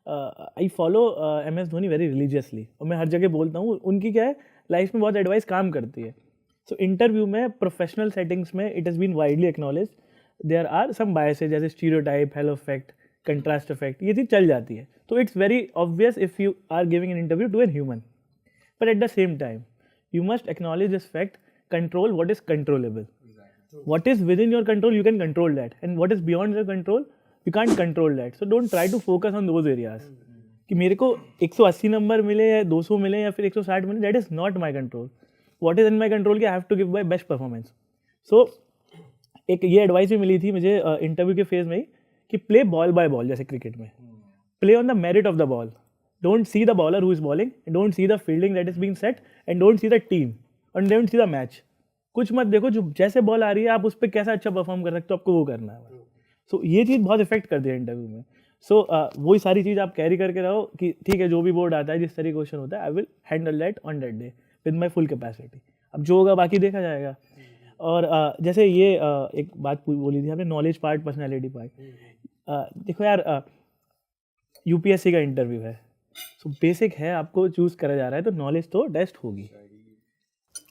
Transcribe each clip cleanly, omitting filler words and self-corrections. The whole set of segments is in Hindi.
I follow MS Dhoni very religiously, और मैं हर जगह बोलता हूँ उनकी क्या है लाइफ में बहुत एडवाइस काम करती है. सो इंटरव्यू में, प्रोफेशनल सेटिंग्स में it has been widely acknowledge there are some biases जैसे stereotype, halo effect, contrast effect, ये चीज़ चल जाती है. तो it's very obvious if you are giving an interview to an human, but at the same time you must acknowledge this fact, control what is controllable. What is within your control, you can control that, and what is beyond your control, you can't control that. So don't try to focus on those areas. कि मेरे को 180 नंबर मिले या 200 मिले या फिर 160 मिले, that is not my control. What is in my control कि I have to give my best performance. So एक ये एडवाइस भी मिली थी मुझे इंटरव्यू के फेज में ही कि प्ले बॉल बाय बॉल, जैसे क्रिकेट में play on the merit of the ball. Don't see the bowler who is bowling, don't see the fielding that is being set, and don't see the team, and don't see the match. कुछ मत देखो, जो जैसे बॉल आ रही है आप उस पर कैसा अच्छा परफॉर्म कर सकते हो, आपको वो करना है. सो ये चीज़ बहुत इफेक्ट करती है इंटरव्यू में. सो वही सारी चीज़ आप कैरी करके रहो कि ठीक है, जो भी बोर्ड आता है, जिस तरीके क्वेश्चन होता है, I will handle that on that day with my full capacity. अब जो होगा बाकी देखा जाएगा. और जैसे ये एक बात बोली थी आपने, नॉलेज पार्ट, पर्सनैलिटी पार्ट. देखो यार, UPSC का इंटरव्यू है, सो बेसिक है, आपको चूज करा जा रहा है, तो नॉलेज तो टेस्ट होगी,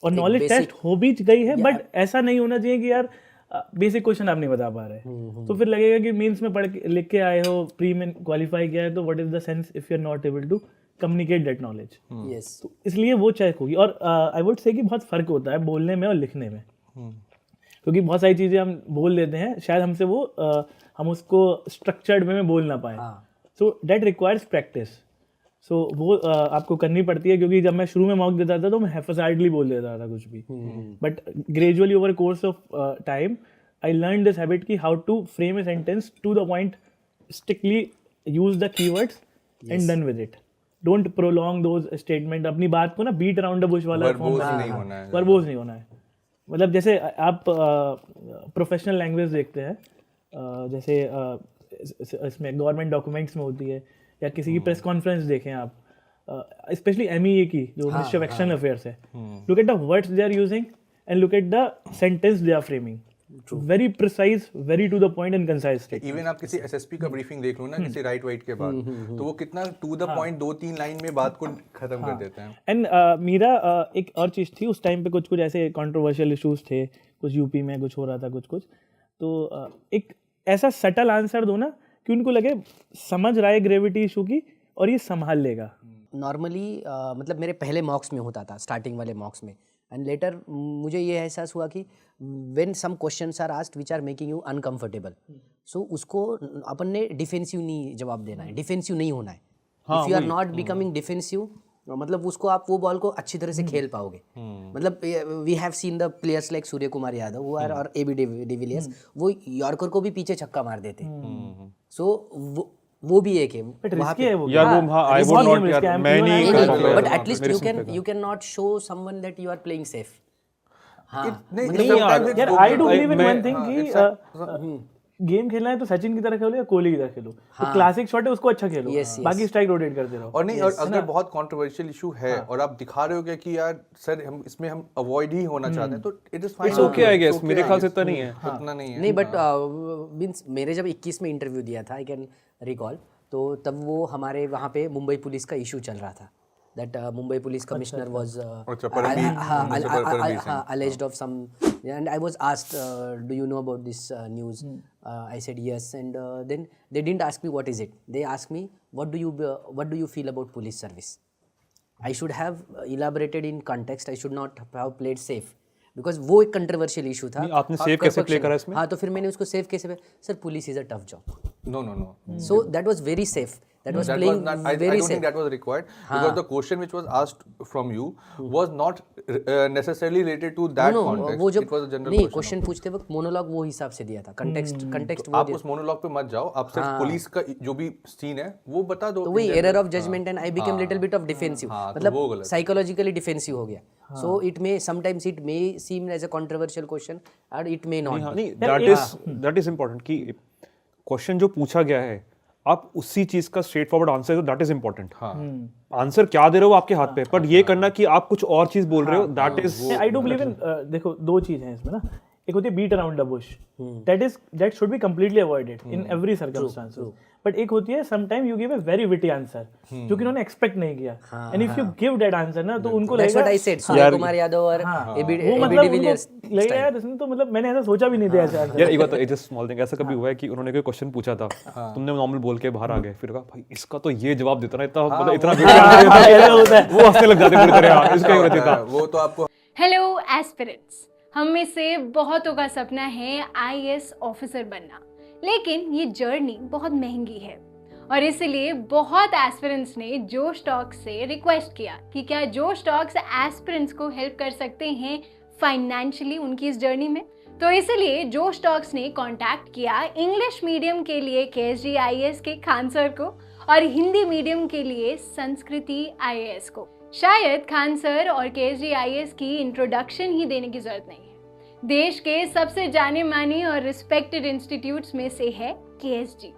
और नॉलेज टेस्ट हो भी गई है, बट ऐसा नहीं होना चाहिए कि यार बेसिक क्वेश्चन आप नहीं बता पा रहे, तो फिर लगेगा कि मेंस में पढ़ के लिख के आए हो, प्री में क्वालिफाई किया है, तो what is the sense if you are not able to communicate that knowledge. तो इसलिए वो चेक होगी. और आई वुड से कि बहुत फर्क होता है बोलने में और लिखने में, क्योंकि बहुत सारी चीज़ें हम बोल देते हैं, शायद हमसे वो हम उसको स्ट्रक्चर्ड में बोल ना पाए. So that requires practice. So वो आपको करनी पड़ती है, क्योंकि जब मैं शुरू में मॉक देता था तो मैं हैफजार्डली बोल देता था कुछ भी, but gradually over course of time I learn this habit कि how to frame a sentence to the point, strictly use the keywords and done with it. Don't prolong those statement. अपनी बात को ना बीट अराउंड द बुश वाला फॉर्म वर्बोज नहीं होना है. मतलब जैसे आप प्रोफेशनल लैंग्वेज देखते हैं, जैसे इसमें गवर्नमेंट डॉक्यूमेंट्स में होती है, या किसी की प्रेस कॉन्फ्रेंस देखें आप, स्पेशली MEA की जो मिनिस्ट्री ऑफ एक्सटर्नल अफेयर्स है, look at the words they are using and look at the sentence they are framing. Very precise, very to the point and concise statement. Even आप किसी SSP का ब्रीफिंग देख लो ना, किसी राइट के बाद, तो वो कितना टू द पॉइंट 2-3 लाइन में बात को खत्म कर देते हैं. एंड मेरा एक और चीज़ थी उस टाइम पे, कुछ ऐसे कंट्रोवर्शियल इशूज थे, कुछ यूपी में कुछ हो रहा था, कुछ तो एक ऐसा सटल आंसर दो ना कि उनको लगे समझ रहा है ग्रेविटी इशू की और ये संभाल लेगा. नॉर्मली मतलब मेरे पहले मॉक्स में होता था, स्टार्टिंग वाले मॉक्स में, एंड लेटर मुझे ये एहसास हुआ कि when some questions are asked which are making you uncomfortable, so उसको अपन ने डिफेंसिव नहीं जवाब देना है, डिफेंसिव नहीं होना है. If you are not becoming defensive, मतलब उसको आप वो बॉल को अच्छी तरह से खेल पाओगे. मतलब we have seen the players like Surya Kumar Yadav who are और AB डिविलियर्स, वो यॉर्कर को भी पीछे छक्का मार देते. सो वो भी एक है, but at least you can not show someone that you are playing safe. यार I do believe in one thing कि गेम खेलना है तो सचिन की तरह खेलो या कोहली की तरह खेलो. तो क्लासिक शॉट है उसको अच्छा खेलो, बाकी स्ट्राइक रोटेट करते रहो. और नहीं, और अगर बहुत कंट्रोवर्शियल इशू है और आप दिखा रहे हो कि यार सर हम इसमें हम अवॉइड ही होना चाहते हैं, तो it is fine. It's okay I guess. मेरे ख्याल से इतना नहीं है, उतना नहीं है. नहीं, बट मींस मेरे जब 21 में इंटरव्यू दिया था, आई कैन रिकॉल, तो तब वो हमारे वहाँ पे मुंबई पुलिस का इशू चल रहा था. That Mumbai police commissioner was alleged of some, and I was asked, do you know about this news? I said yes, and then they didn't ask me what is it. They asked me what do you feel about police service? I should have elaborated in context. I should not have played safe, because वो एक कंट्रोवर्शियल इशू था. आपने सेफ कैसे प्ले करा इसमें? हाँ, तो फिर मैंने उसको सेफ कैसे, sir police is a tough job. No. So that was very safe. That was playing very safe. I don't think that was required, because the question which was asked from you was not necessarily related to that context. वो जब it was a general नहीं क्वेश्चन पूछते वक्त मोनोलॉग वो हिसाब से दिया था, कंटेक्स्ट वो आप उस मोनोलॉग पे मत जाओ, आप सिर्फ पुलिस का जो भी सीन है वो बता दो. तो वही error of judgement, and I become little bit of defensive, मतलब साइकोलॉजिकली डिफेंसिव हो गया. So it may sometimes it may seem as a controversial question और it may not. That is important कि क्वेश्चन जो पूछा गया है आप उसी चीज का स्ट्रेट फॉरवर्ड आंसर दो, दैट इज इंपॉर्टेंट. आंसर क्या दे रहे हो आपके हाथ पे, पर ये करना कि आप कुछ और चीज बोल रहे हो, that is. I do believe in, देखो दो चीज हैं इसमें ना. एक होती है beat around the bush, that should be completely avoided in every circumstances. But एक होती है sometime you give a very witty answer जो कि उन्होंने एक्सपेक्ट नहीं किया, and if you give that answer ना तो उनको That's लगेगा what I said. सूर्य कुमार यादव और वो AB मतलब डिविलियर्स. उनको लगेगा यार इसने तो मतलब मैंने ऐसा सोचा भी नहीं था ऐसे आंसर. यार एक बात, जस्ट स्मॉल थिंग, ऐसा कभी हुआ है कि उन्होंने कोई क्वेश्चन पूछा था, तुमने नॉर्मल बोल के बाहर आ गए, फिर कहा भाई इसका तो ये जवाब देता ना, इतना मतलब इतना वो हंसने लग जाते पूरी तरह, यार इसका ही देता. वो तो आपको हेलो एस्पिरेंट्स, हम में से बहुतों का सपना है आईएएस ऑफिसर बनना, लेकिन ये जर्नी बहुत महंगी है और इसलिए बहुत एस्पिरेंट्स ने जोश टॉक्स से रिक्वेस्ट किया कि क्या जोश टॉक्स एस्पिरेंट्स को हेल्प कर सकते हैं फाइनेंशियली उनकी इस जर्नी में. तो इसलिए जोश टॉक्स ने कांटेक्ट किया इंग्लिश मीडियम के लिए केएसजी आईएएस के खान सर को और हिंदी मीडियम के लिए संस्कृति आईएएस को. शायद खान सर और केएसजी आईएएस की इंट्रोडक्शन ही देने की जरूरत नहीं है. देश के सबसे जाने माने और रिस्पेक्टेड इंस्टीट्यूट्स में से है केएसजी.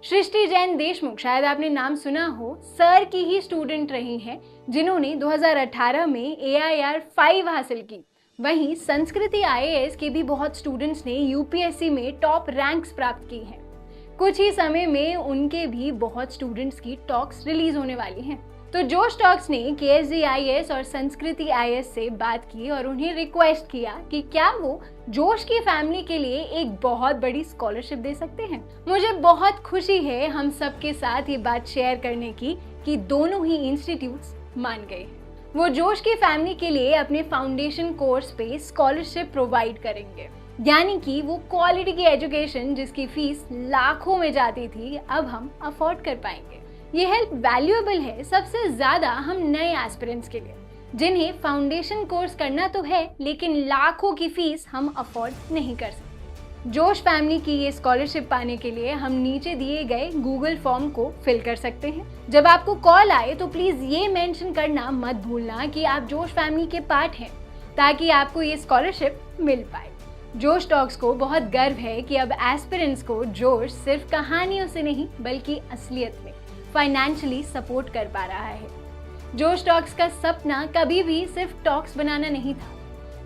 सृष्टि जैन देशमुख, शायद आपने नाम सुना हो, सर की ही स्टूडेंट रही हैं जिन्होंने 2018 में AIR 5 हासिल की. वहीं संस्कृति आईएएस के भी बहुत स्टूडेंट्स ने यूपीएससी में टॉप रैंक्स प्राप्त की हैं. कुछ ही समय में उनके भी बहुत स्टूडेंट्स की टॉक्स रिलीज होने वाली हैं. तो जोश टॉक्स ने केएसजी आईएएस और संस्कृति आईएएस से बात की और उन्हें रिक्वेस्ट किया कि क्या वो जोश की फैमिली के लिए एक बहुत बड़ी स्कॉलरशिप दे सकते हैं. मुझे बहुत खुशी है हम सबके साथ ये बात शेयर करने की कि दोनों ही इंस्टीट्यूट्स मान गए. वो जोश की फैमिली के लिए अपने फाउंडेशन कोर्स पे स्कॉलरशिप प्रोवाइड करेंगे, यानी कि वो क्वालिटी की एजुकेशन जिसकी फीस लाखों में जाती थी अब हम अफोर्ड कर पाएंगे. ये हेल्प वैल्यूएबल है सबसे ज्यादा हम नए एस्पिरेंट्स के लिए जिन्हें फाउंडेशन कोर्स करना तो है लेकिन लाखों की फीस हम अफोर्ड नहीं कर सकते. जोश फैमिली की ये स्कॉलरशिप पाने के लिए हम नीचे दिए गए गूगल फॉर्म को फिल कर सकते हैं. जब आपको कॉल आए तो प्लीज ये मेंशन करना मत भूलना कि आप जोश फैमिली के पार्ट हैं ताकि आपको ये स्कॉलरशिप मिल पाए. जोश टॉक्स को बहुत गर्व है कि अब एस्पिरेंट्स को जोश सिर्फ कहानियों से नहीं बल्कि असलियत में फाइनेंशियली सपोर्ट कर पा रहा है. जोश टॉक्स का सपना कभी भी सिर्फ टॉक्स बनाना नहीं था.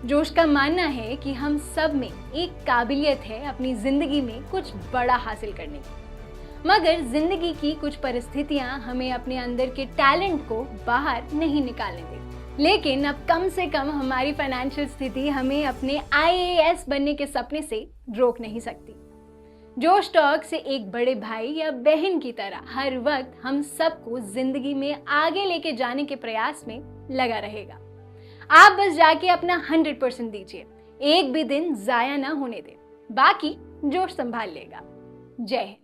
जोश का मानना है कि हम सब में एक काबिलियत है अपनी जिंदगी में कुछ बड़ा हासिल करने की, मगर जिंदगी की कुछ परिस्थितियां हमें अपने अंदर के टैलेंट को बाहर नहीं निकालने देती. लेकिन अब कम से कम हमारी फाइनेंशियल स्थिति हमें अपने आईएएस बनने के सपने से रोक नहीं सकती. जोश टॉक से एक बड़े भाई या बहन की तरह हर वक्त हम सबको जिंदगी में आगे लेके जाने के प्रयास में लगा रहेगा. आप बस जाके अपना 100% दीजिए, एक भी दिन जाया ना होने दें, बाकी जोश संभाल लेगा. जय हिंद.